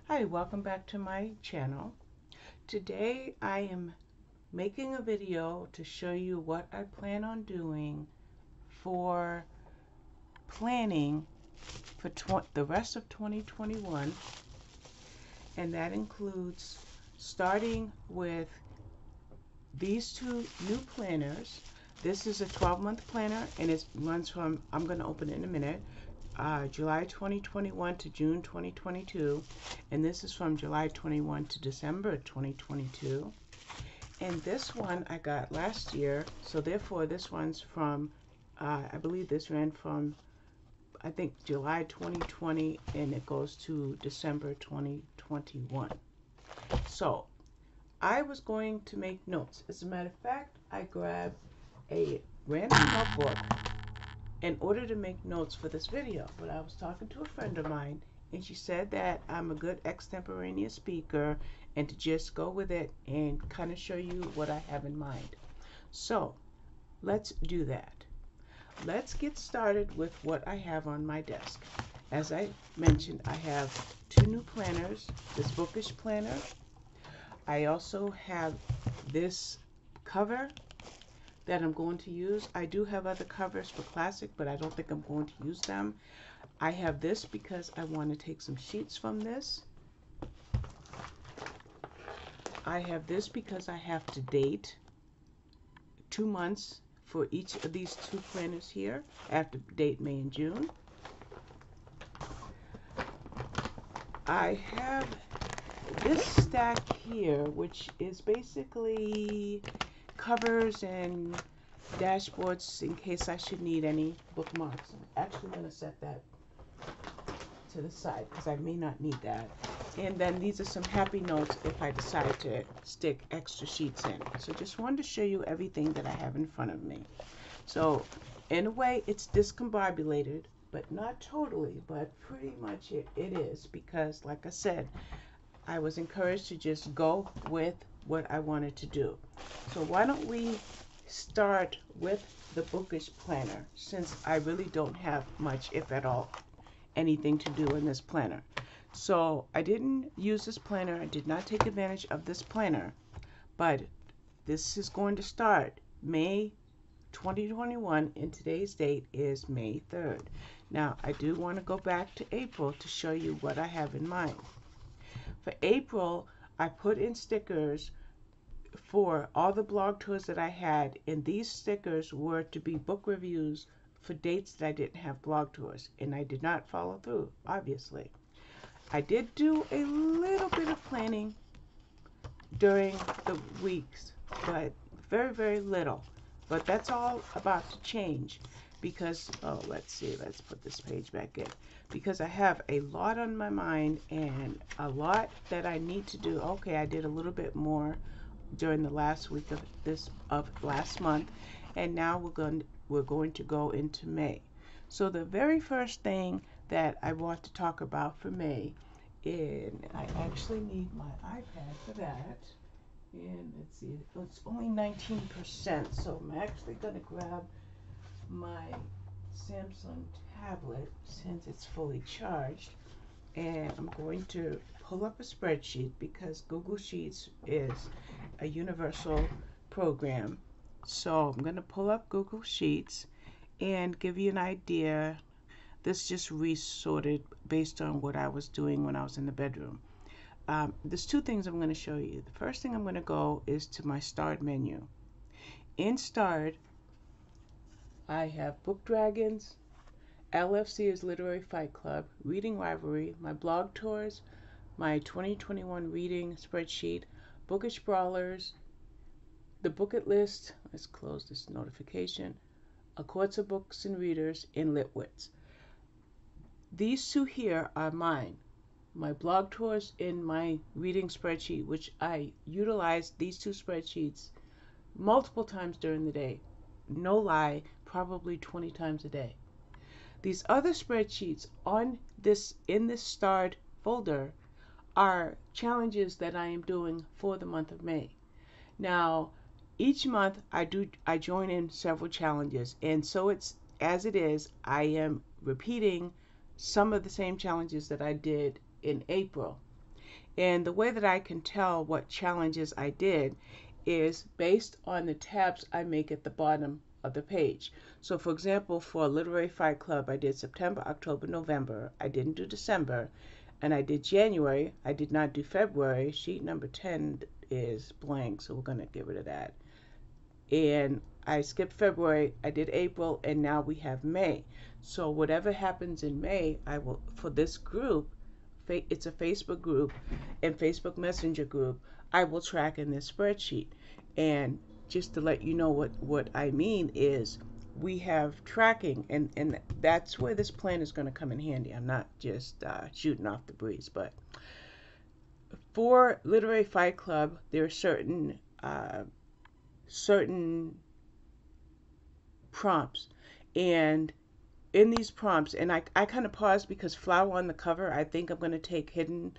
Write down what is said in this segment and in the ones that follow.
Hi, welcome back to my channel. Today I am making a video to show you what I plan on doing for planning for the rest of 2021, and that includes starting with these two new planners. This is a 12-month planner and it runs from, I'm going to open it in a minute, July 2021 to June 2022, and this is from July 21 to December 2022. And this one I got last year, so therefore this one's from, I believe this ran from, I think, July 2020 and it goes to December 2021. So I was going to make notes. As a matter of fact, I grabbed a random notebook in order to make notes for this video. But I was talking to a friend of mine and she said that I'm a good extemporaneous speaker and to just go with it and kind of show you what I have in mind. So let's do that. Let's get started with what I have on my desk. As I mentioned, I have two new planners, this Bookish planner. I also have this cover that I'm going to use. I do have other covers for Classic, but I don't think I'm going to use them. I have this because I want to take some sheets from this. I have this because I have to date 2 months for each of these two planners here. I have to date May and June. I have this stack here, which is basically covers and dashboards in case I should need any bookmarks. I'm actually going to set that to the side because I may not need that. And then these are some happy notes if I decide to stick extra sheets in. So just wanted to show you everything that I have in front of me. So in a way it's discombobulated, but not totally, but pretty much it is, because like I said, I was encouraged to just go with what I wanted to do. So why don't we start with the Bookish planner, since I really don't have much, if at all, anything to do in this planner. So I didn't use this planner, I did not take advantage of this planner, but this is going to start May 2021 and today's date is May 3rd. Now I do want to go back to April to show you what I have in mind. For April, I put in stickers for all the blog tours that I had, and these stickers were to be book reviews for dates that I didn't have blog tours, and I did not follow through, obviously. I did do a little bit of planning during the weeks, but very, very little. But that's all about to change because, oh, let's see, let's put this page back in. Because I have a lot on my mind and a lot that I need to do. Okay, I did a little bit more during the last week of last month, and now we're going to go into May. So the very first thing that I want to talk about for May, and I actually need my iPad for that. And let's see, it's only 19%, so I'm actually going to grab my Samsung tablet since it's fully charged, and I'm going to pull up a spreadsheet because Google Sheets is a universal program. So I'm going to pull up Google Sheets and give you an idea. This just resorted based on what I was doing when I was in the bedroom. There's two things I'm going to show you. The first thing I'm going to go is to my starred menu. In starred, I have Book Dragons, LFC is Literary Fight Club, Reading Rivalry, my blog tours, my 2021 reading spreadsheet, Bookish Brawlers, the Book It list, let's close this notification, A Courts of Books and Readers, and Litwits. These two here are mine. My blog tours in my reading spreadsheet, which I utilize these two spreadsheets multiple times during the day. No lie, probably 20 times a day. These other spreadsheets in this starred folder are challenges that I am doing for the month of May. Now, each month I join in several challenges, and so it's as it is, I am repeating some of the same challenges that I did in April. And the way that I can tell what challenges I did is based on the tabs I make at the bottom of the page. So for example, for Literary Fight Club, I did September, October, November. I didn't do December. And I did January. I did not do February. Sheet number 10 is blank, so we're going to get rid of that. And I skipped February, I did April, and now we have May. So whatever happens in May, I will, for this group, it's a Facebook group and Facebook Messenger group, I will track in this spreadsheet. And just to let you know what I mean is we have tracking, and that's where this plan is going to come in handy. I'm not just shooting off the breeze, but for Literary Fight Club, there are certain prompts, and in these prompts, and I kind of paused because flower on the cover, I think I'm going to take Hidden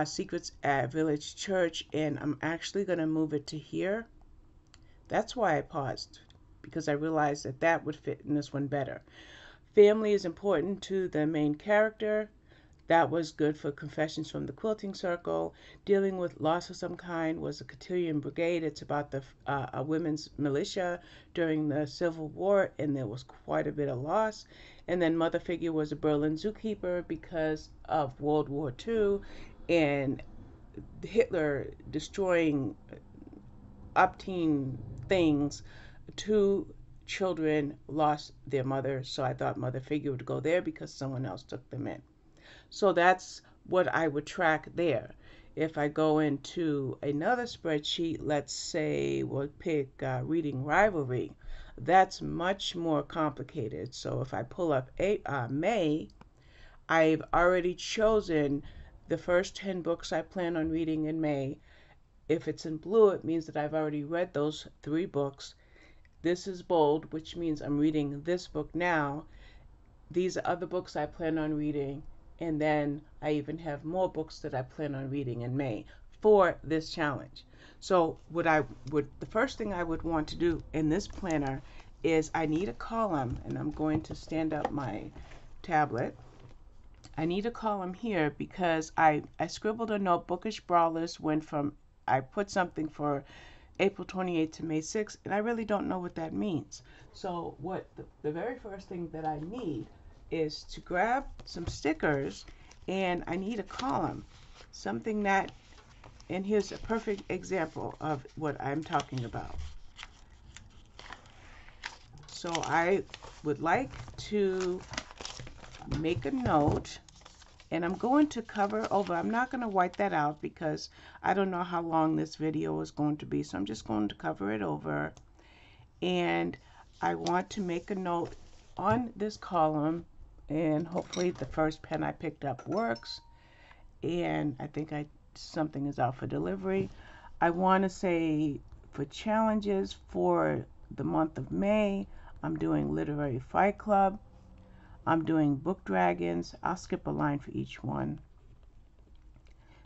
Secrets at Village Church, and I'm actually going to move it to here. That's why I paused, because I realized that that would fit in this one better. Family is important to the main character. That was good for Confessions from the Quilting Circle. Dealing with loss of some kind was a Cotillion Brigade. It's about the a women's militia during the Civil War, and there was quite a bit of loss. And then Mother Figure was a Berlin zookeeper because of World War II and Hitler destroying upteen things. Two children lost their mother, so I thought Mother Figure would go there because someone else took them in. So that's what I would track there. If I go into another spreadsheet, let's say we'll pick Reading Rivalry, that's much more complicated. So if I pull up May, I've already chosen the first 10 books I plan on reading in May. If it's in blue, it means that I've already read those 3 books. This is bold, which means I'm reading this book now. These are other books I plan on reading. And then I even have more books that I plan on reading in May for this challenge. So the first thing I would want to do in this planner is I need a column, and I'm going to stand up my tablet. I need a column here because I scribbled a note. Bookish Brawlers went from, I put something for April 28th to May 6th, and I really don't know what that means. So what the very first thing that I need is to grab some stickers, and I need a column, something that, and here's a perfect example of what I'm talking about. So I would like to make a note, and I'm going to cover over. I'm not going to wipe that out because I don't know how long this video is going to be, so I'm just going to cover it over. And I want to make a note on this column, and hopefully the first pen I picked up works. And I think something is out for delivery. I want to say for challenges for the month of May, I'm doing Literary Fight Club. I'm doing Book Dragons. I'll skip a line for each one.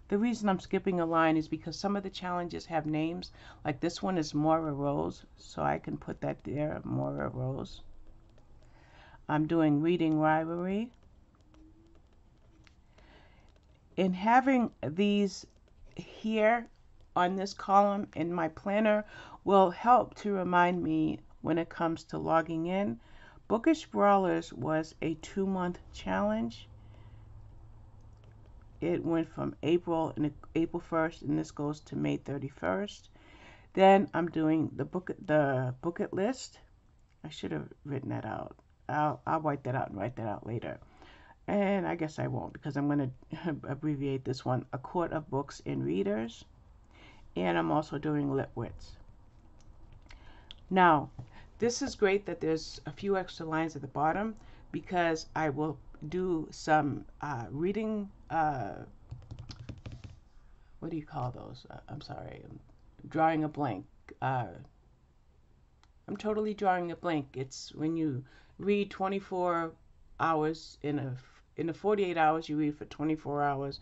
The reason I'm skipping a line is because some of the challenges have names. Like this one is Moira Rose, so I can put that there, Moira Rose. I'm doing Reading Rivalry. In having these here on this column in my planner will help to remind me when it comes to logging in. Bookish Brawlers was a 2-month challenge. It went from April 1st, and this goes to May 31st. Then I'm doing the booklet list. I should have written that out. I'll wipe that out and write that out later. And I guess I won't because I'm going to abbreviate this one. A Court of Books and Readers. And I'm also doing Litwits. Now, this is great that there's a few extra lines at the bottom because I will do some reading, what do you call those? I'm sorry, I'm drawing a blank. I'm totally drawing a blank. It's when you read 24 hours in a 48 hours, you read for 24 hours.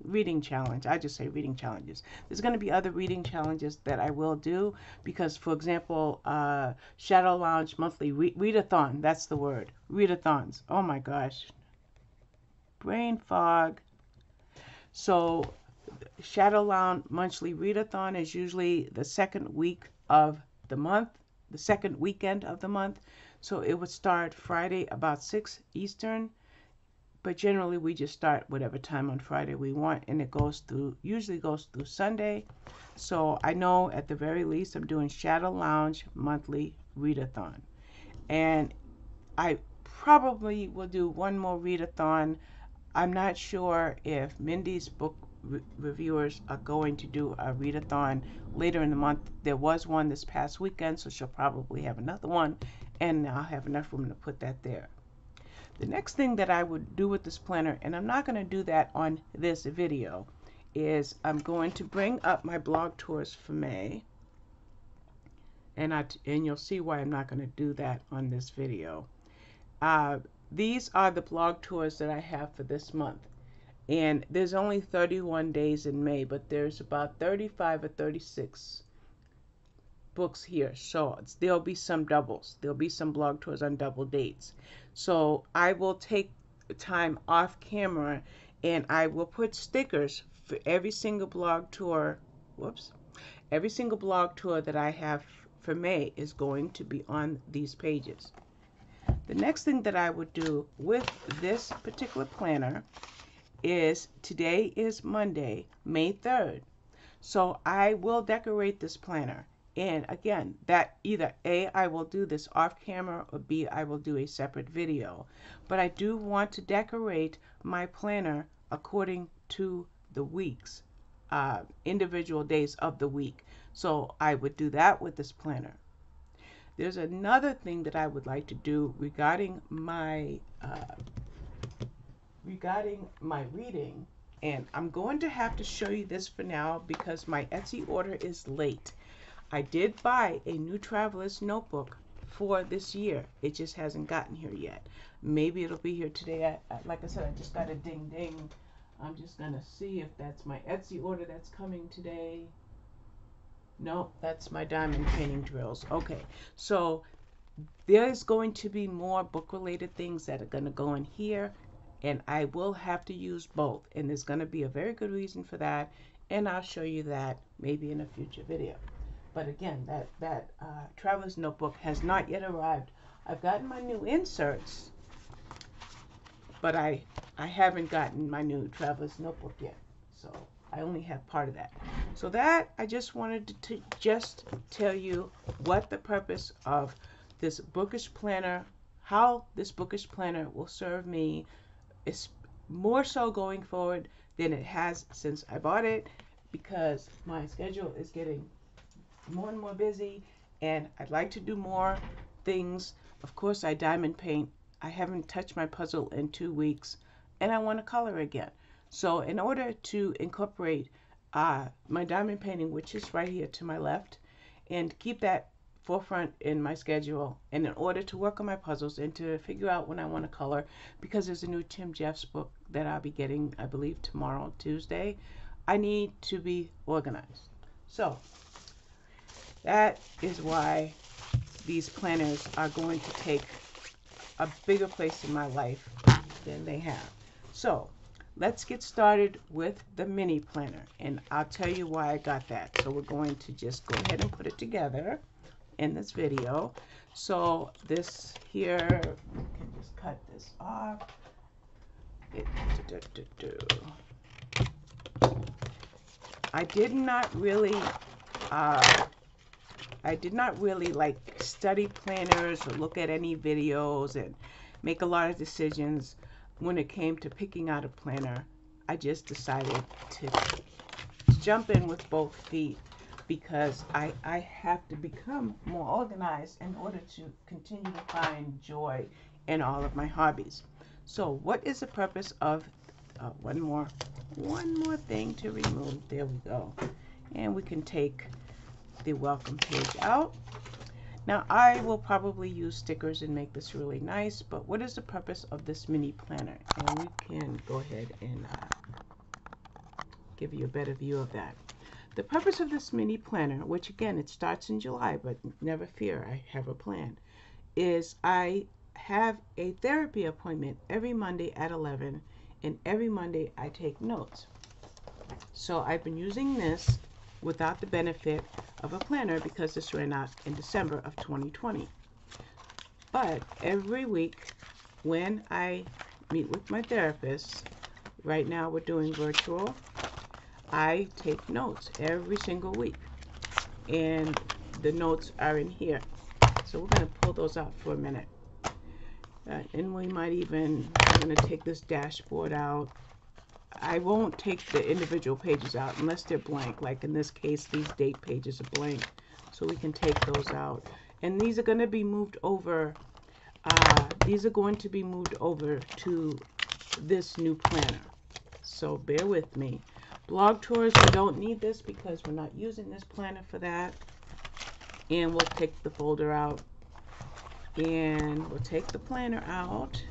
Reading challenge. I just say reading challenges. There's going to be other reading challenges that I will do because, for example, Shadow Lounge monthly readathon. That's the word. Readathons. Oh my gosh. Brain fog. So Shadow Lounge monthly readathon is usually the second week of the month, the second weekend of the month. So it would start Friday about 6 Eastern, but generally we just start whatever time on Friday we want, and it goes through, usually goes through Sunday. So I know at the very least I'm doing Shadow Lounge monthly readathon, and I probably will do one more readathon. I'm not sure if Mindy's book reviewers are going to do a readathon later in the month. There was one this past weekend, so she'll probably have another one, and I'll have enough room to put that there. The next thing that I would do with this planner, and I'm not going to do that on this video, is I'm going to bring up my blog tours for May, and you'll see why I'm not going to do that on this video. These are the blog tours that I have for this month, and there's only 31 days in May, but there's about 35 or 36 books here, so there'll be some doubles. There'll be some blog tours on double dates. So I will take time off camera, and I will put stickers for every single blog tour. Every single blog tour that I have for May is going to be on these pages. The next thing that I would do with this particular planner is, today is Monday, May 3rd. So I will decorate this planner. And again, that either A, I will do this off camera, or B, I will do a separate video. But I do want to decorate my planner according to the weeks, individual days of the week. So I would do that with this planner. There's another thing that I would like to do regarding my reading, and I'm going to have to show you this for now because my Etsy order is late. I did buy a new traveler's notebook for this year. It just hasn't gotten here yet. Maybe it'll be here today. Like I said, I just got a ding ding. I'm just gonna see if that's my Etsy order that's coming today. No, that's my diamond painting drills. Okay, so there's going to be more book related things that are going to go in here, and I will have to use both, and there's going to be a very good reason for that, and I'll show you that maybe in a future video. But again, that traveler's notebook has not yet arrived. I've gotten my new inserts, but I haven't gotten my new traveler's notebook yet, so I only have part of that. So that, I just wanted to just tell you what the purpose of this bookish planner, how this bookish planner will serve me, is more so going forward than it has since I bought it, because my schedule is getting more and more busy, and I'd like to do more things. Of course, I diamond paint. I haven't touched my puzzle in 2 weeks, and I want to color again. So in order to incorporate my diamond painting, which is right here to my left, and keep that forefront in my schedule, and in order to work on my puzzles and to figure out when I want to color, because there's a new Tim Jeffs book that I'll be getting, I believe, tomorrow, Tuesday, I need to be organized. So that is why these planners are going to take a bigger place in my life than they have. So let's get started with the mini planner, and I'll tell you why I got that. So we're going to just go ahead and put it together in this video. So this here, we can just cut this off. I did not really like study planners or look at any videos and make a lot of decisions when it came to picking out a planner. I just decided to jump in with both feet, because I have to become more organized in order to continue to find joy in all of my hobbies. So what is the purpose of one more thing to remove? There we go. And we can take the welcome page out. Now I will probably use stickers and make this really nice, but what is the purpose of this mini planner? And we can go ahead and give you a better view of that. The purpose of this mini planner, which again, it starts in July, but never fear, I have a plan, is I have a therapy appointment every Monday at 11, and every Monday I take notes. So I've been using this without the benefit of a planner because this ran out in December of 2020. But every week when I meet with my therapist, right now we're doing virtual, I take notes every single week. And the notes are in here. So we're going to pull those out for a minute. And we might even, I'm going to take this dashboard out. I won't take the individual pages out unless they're blank. Like in this case, these date pages are blank. So we can take those out. And these are going to be moved over. These are going to be moved over to this new planner. So bear with me. Blog tours, we don't need this because we're not using this planner for that. And we'll take the folder out. And we'll take the planner out.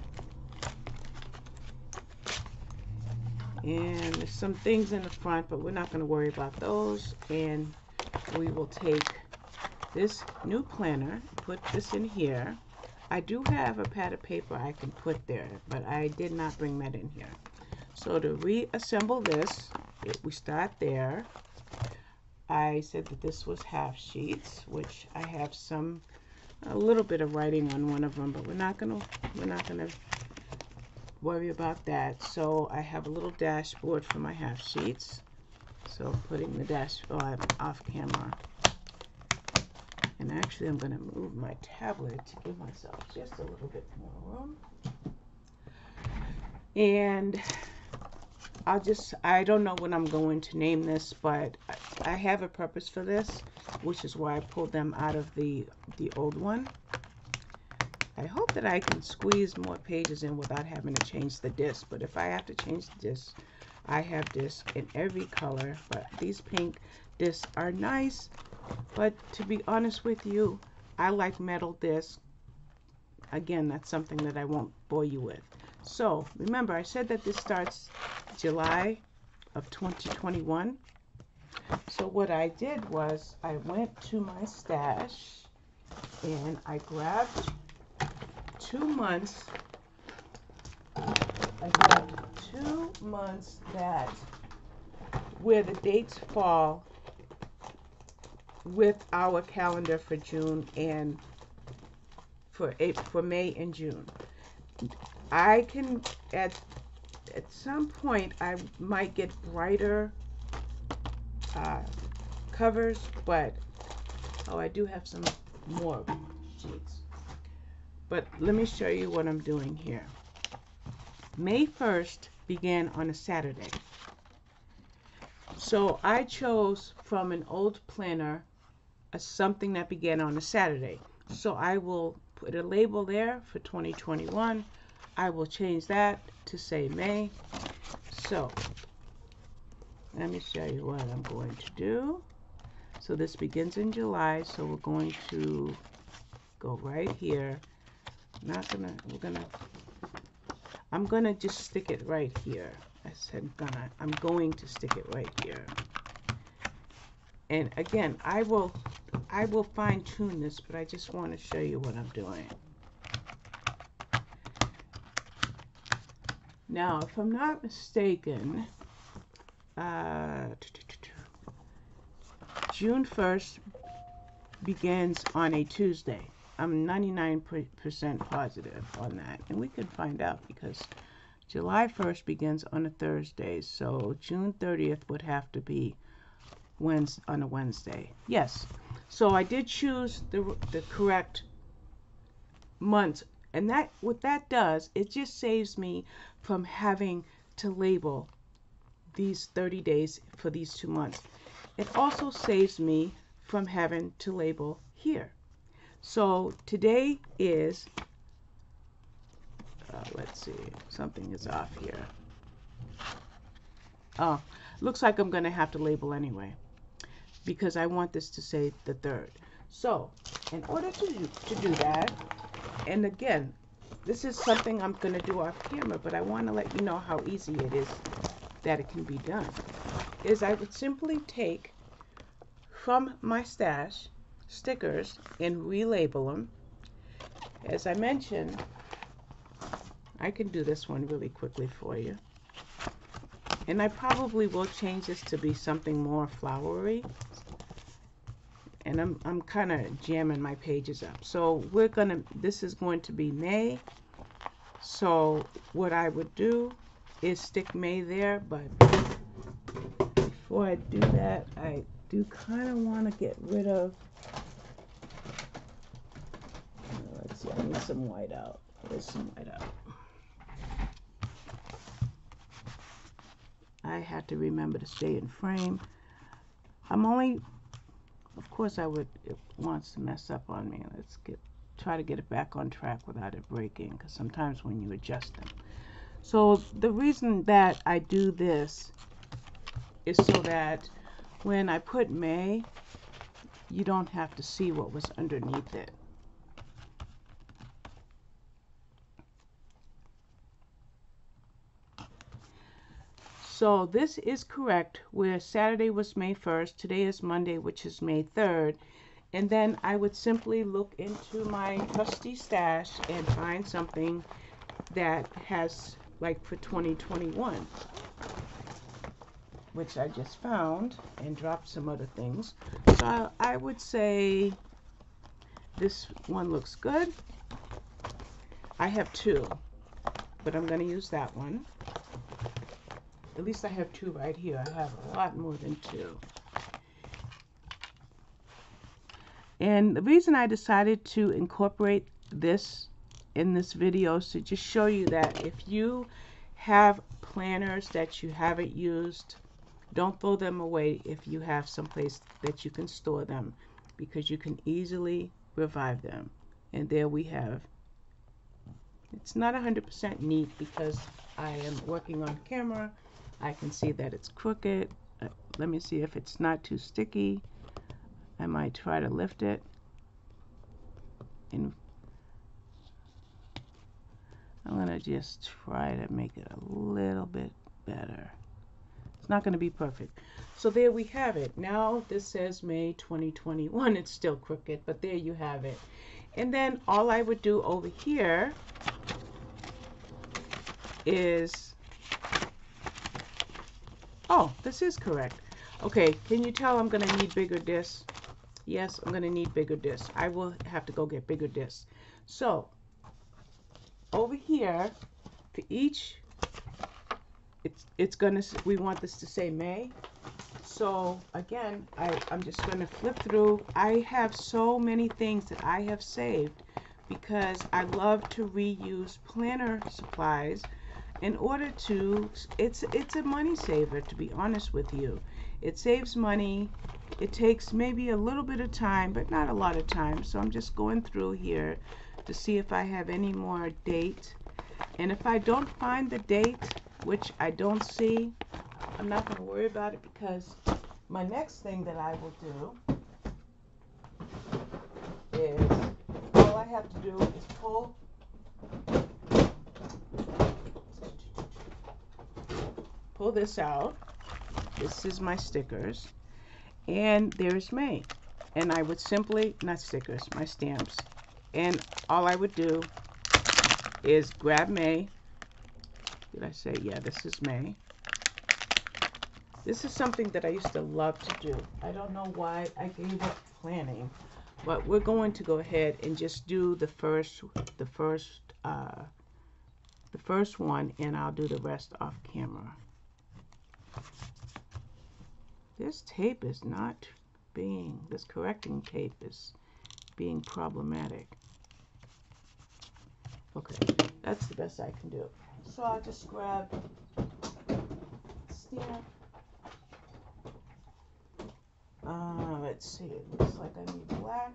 And there's some things in the front, but we're not going to worry about those. And we will take this new planner, put this in here. I do have a pad of paper I can put there, but I did not bring that in here. So to reassemble this, we start there. I said that this was half sheets, which I have a little bit of writing on one of them, but we're not gonna worry about that. So I have a little dashboard for my half sheets. So putting the dashboard off camera. And actually I'm gonna move my tablet to give myself just a little bit more room. And I don't know what I'm going to name this, but I have a purpose for this, which is why I pulled them out of the old one. I hope that I can squeeze more pages in without having to change the disc, but if I have to change the disc, I have discs in every color, but these pink discs are nice, but to be honest with you, I like metal discs. Again, that's something that I won't bore you with. So remember, I said that this starts July of 2021. So what I did was I went to my stash and I grabbed 2 months. I grabbed 2 months that where the dates fall with our calendar for June and for May and June. I can at some point I might get brighter covers, but I do have some more sheets. But let me show you what I'm doing here. May 1st began on a Saturday. So I chose from an old planner something that began on a Saturday. So I will put a label there for 2021. I will change that to say May. So let me show you what I'm going to do. So this begins in July, so we're going to go right here. I'm gonna just stick it right here. I said I'm going to stick it right here. And again, I will fine tune this, but I just want to show you what I'm doing. Now, if I'm not mistaken, June 1st begins on a Tuesday. I'm 99% positive on that. And we can find out because July 1st begins on a Thursday. So June 30th would have to be on a Wednesday. Yes. So I did choose the correct months. And what that does, it just saves me from having to label these 30 days for these 2 months. It also saves me from having to label here. So today is, let's see, something is off here. Oh, looks like I'm going to have to label anyway because I want this to say the 3rd. So in order to do that, and again, this is something I'm going to do off camera, but I want to let you know how easy it is that it can be done, is I would simply take from my stash stickers and relabel them. As I mentioned, I can do this one really quickly for you. And I probably will change this to be something more flowery. And I'm kind of jamming my pages up. So this is going to be May. So what I would do is stick May there, but before I do that, I do kind of want to get rid of, let's see, I need some white out. There's some white out. I had to remember to stay in frame. Of course it wants to mess up on me. Let's try to get it back on track without it breaking, because sometimes when you adjust them. So the reason that I do this is so that when I put May, you don't have to see what was underneath it. So this is correct, where Saturday was May 1st, today is Monday, which is May 3rd. And then I would simply look into my trusty stash and find something that has, like for 2021, which I just found, and dropped some other things. So I would say this one looks good. I have two, but I'm going to use that one. At least I have two right here. I have a lot more than two. And the reason I decided to incorporate this in this video is to just show you that if you have planners that you haven't used, don't throw them away if you have someplace that you can store them, because you can easily revive them. And there we have. It's not 100% neat because I am working on camera. I can see that it's crooked. Let me see if it's not too sticky. I might try to lift it. And I'm going to just try to make it a little bit better. It's not going to be perfect. So there we have it. Now this says May 2021. It's still crooked, but there you have it. And then all I would do over here is, oh, this is correct. Okay, can you tell I'm going to need bigger discs? Yes, I'm going to need bigger discs. I will have to go get bigger discs. So over here, for each, we want this to say May. So again, I'm just going to flip through. I have so many things that I have saved because I love to reuse planner supplies. In order to, it's a money saver, to be honest with you. It saves money. It takes maybe a little bit of time, but not a lot of time. So I'm just going through here to see if I have any more date. And if I don't find the date, which I don't see, I'm not going to worry about it, because my next thing that I will do is, all I have to do is pull this out. This is my stickers, and there's May. And I would simply, not stickers, my stamps, and all I would do is grab May. Did I say, yeah, this is May. This is something that I used to love to do. I don't know why I gave up planning, but we're going to go ahead and just do the first one, and I'll do the rest off camera. This tape is not being, this correcting tape is being problematic. Okay, that's the best I can do. So I'll just grab stamp. Let's see, it looks like I need black.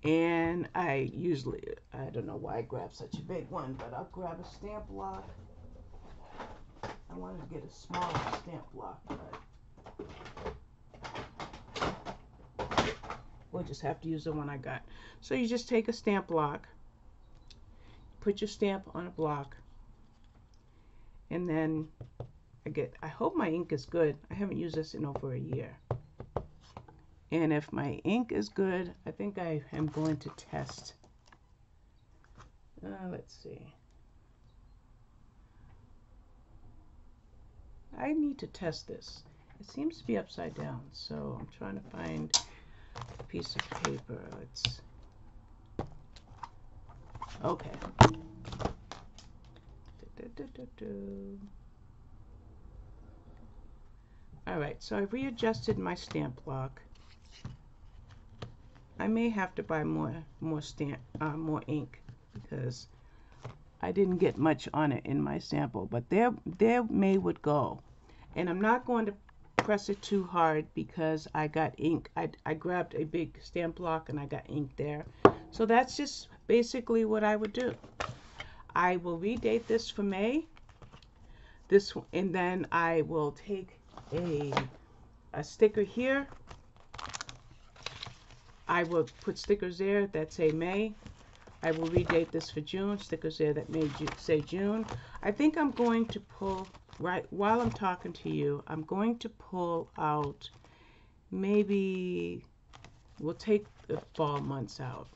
And I usually, I don't know why I grab such a big one, but I'll grab a stamp block. I wanted to get a smaller stamp block, but we'll just have to use the one I got. So you just take a stamp block, put your stamp on a block, and then I hope my ink is good. I haven't used this in over a year. And if my ink is good, I think I am going to test. Let's see. I need to test this. It seems to be upside down, so I'm trying to find a piece of paper. Let's. Okay. All right, so I readjusted my stamp block. I may have to buy more ink because I didn't get much on it in my sample, but there May would go. And I'm not going to press it too hard because I got ink. I grabbed a big stamp block and I got ink there. So that's just basically what I would do. I will redate this for May. And then I will take a sticker here. I will put stickers there that say May. I will redate this for June. Stickers there that may say June. I think I'm going to pull, right while I'm talking to you, I'm going to pull out, maybe we'll take the fall months out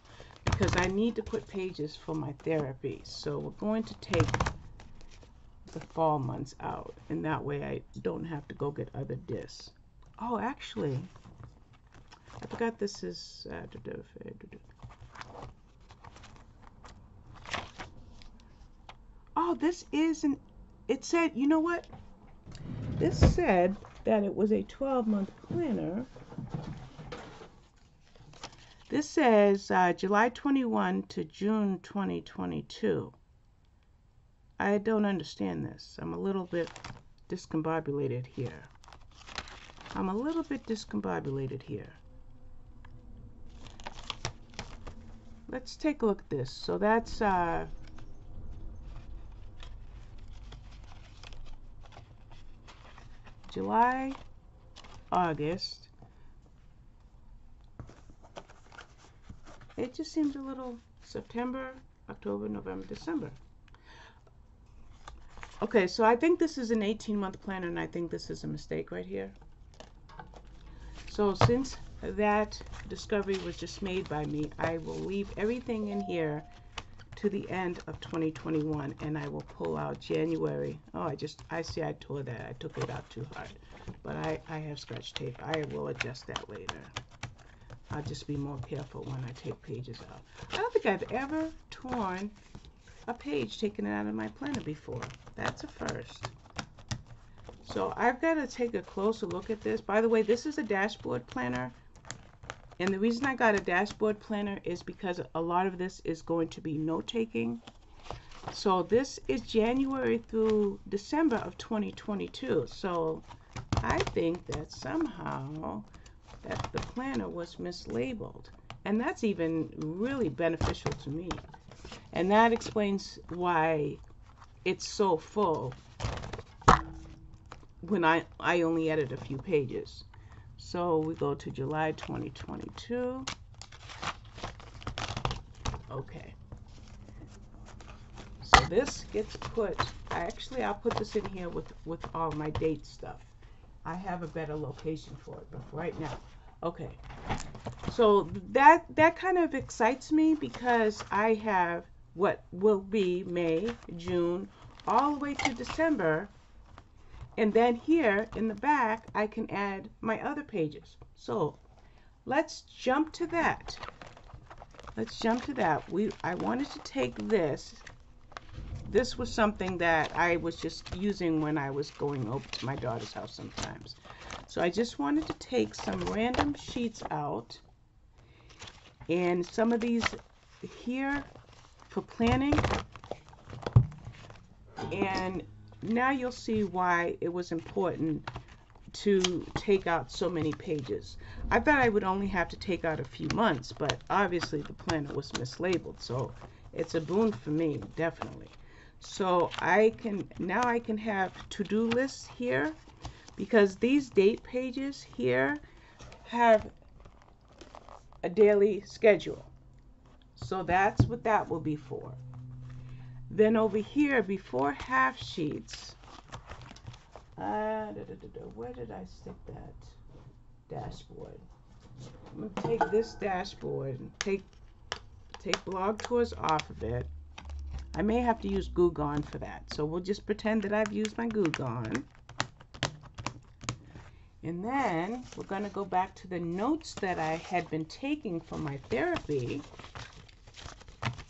because I need to put pages for my therapy. So we're going to take the fall months out, and that way I don't have to go get other discs. Oh, actually, I forgot this is oh, this isn't, it said, you know what? This said that it was a 12-month planner. This says July 21 to June 2022. I don't understand this. I'm a little bit discombobulated here. Let's take a look at this. So that's July, August. It just seems a little September, October, November, December. Okay, so I think this is an 18-month planner, and I think this is a mistake right here. So since that discovery was just made by me, I will leave everything in here to the end of 2021, and I will pull out January. Oh, I see I tore that. I took it out too hard, but I have scratch tape. I will adjust that later. I'll just be more careful when I take pages out. I don't think I've ever torn a page taken it out of my planner before. That's a first. So I've got to take a closer look at this. By the way, this is a dashboard planner. And the reason I got a dashboard planner is because a lot of this is going to be note-taking. So this is January through December of 2022. So I think that somehow that the planner was mislabeled. And that's even really beneficial to me. And that explains why it's so full when I only edit a few pages. So we go to July 2022. Okay. So this gets put, I'll put this in here with all my date stuff. I have a better location for it, but for right now. Okay. So that kind of excites me because I have what will be May, June, all the way to December. And then here in the back, I can add my other pages. So let's jump to that. I wanted to take this. This was something that I was just using when I was going over to my daughter's house sometimes. So I just wanted to take some random sheets out. And some of these here for planning. And now you'll see why it was important to take out so many pages. I thought I would only have to take out a few months, but obviously the planner was mislabeled, so it's a boon for me, definitely. So now I can have to-do lists here because these date pages here have a daily schedule. So that's what that will be for. Then over here, before half sheets, where did I stick that dashboard? I'm going to take this dashboard and take blog tours off of it. I may have to use Glue Gone for that, so we'll just pretend that I've used my Glue Gone. And then we're going to go back to the notes that I had been taking for my therapy,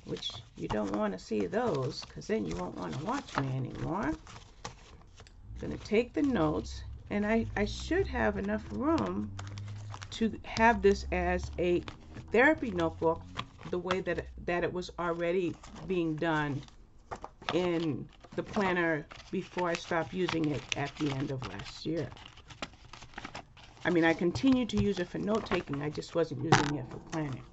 which you don't want to see those because then you won't want to watch me anymore. I'm going to take the notes, and I should have enough room to have this as a therapy notebook the way that it was already being done in the planner before I stopped using it at the end of last year. I mean, I continued to use it for note taking, I just wasn't using it for planning.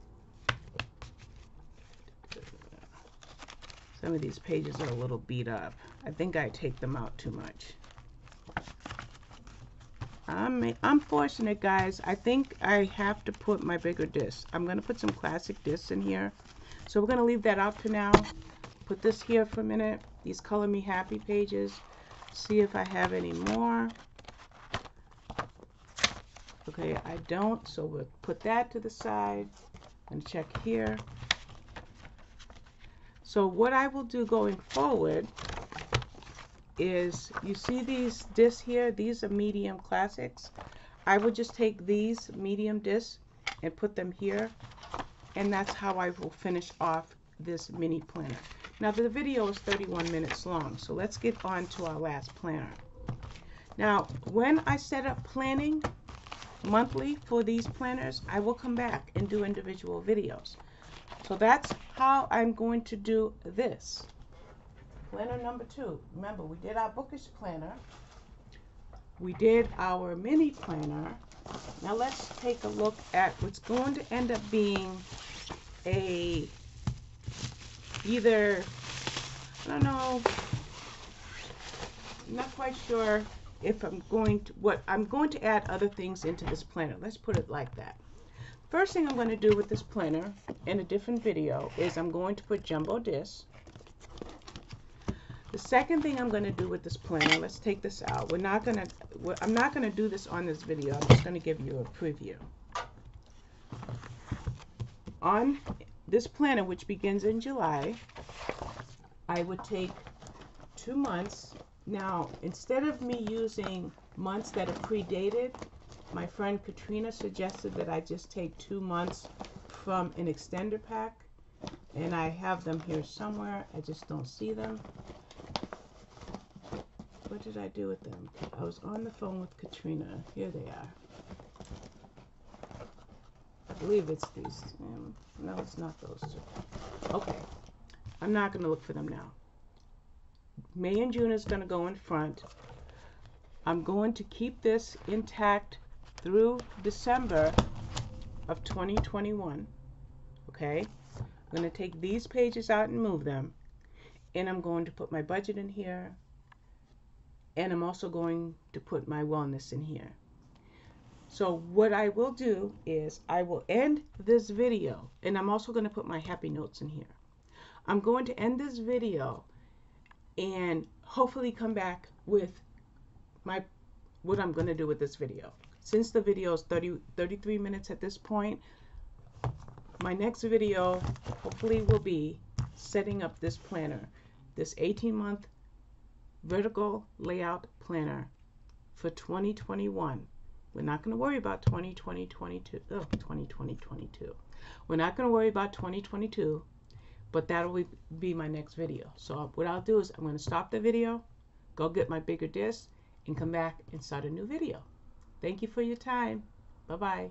Some of these pages are a little beat up. I think I take them out too much. I'm fortunate, guys. I think I have to put my bigger discs. I'm going to put some classic discs in here. So we're going to leave that out for now. Put this here for a minute. These Color Me Happy pages. See if I have any more. Okay, I don't. So we'll put that to the side and check here. So what I will do going forward is, you see these discs here, these are medium classics. I would just take these medium discs and put them here, and that's how I will finish off this mini planner. Now the video is 31 minutes long, so let's get on to our last planner. Now when I set up planning monthly for these planners, I will come back and do individual videos. So that's how I'm going to do this. Planner number 2. Remember, we did our bookish planner. We did our mini planner. Now let's take a look at what's going to end up being a either, I don't know, I'm not quite sure if I'm going to add other things into this planner. Let's put it like that. First thing I'm going to do with this planner in a different video is I'm going to put jumbo discs. The second thing I'm going to do with this planner, let's take this out. I'm not going to do this on this video. I'm just going to give you a preview. On this planner, which begins in July, I would take 2 months. Now, instead of me using months that are predated, my friend Katrina suggested that I just take 2 months from an extender pack, and I have them here somewhere. I just don't see them. What did I do with them? I was on the phone with Katrina. Here they are. I believe it's these. No, it's not those two. Okay. I'm not going to look for them now. May and June is going to go in front. I'm going to keep this intact through December of 2021. Okay? I'm going to take these pages out and move them. And I'm going to put my budget in here. And I'm also going to put my wellness in here. So what I will do is I will end this video, and I'm also going to put my happy notes in here. I'm going to end this video and hopefully come back with what I'm going to do with this video. Since the video is 33 minutes at this point, my next video hopefully will be setting up this planner, this 18-month vertical layout planner for 2021. We're not going to worry about 2022. We're not going to worry about 2022, but that'll be my next video. So what I'll do is I'm going to stop the video, go get my bigger disc, and come back and start a new video. Thank you for your time. Bye-bye.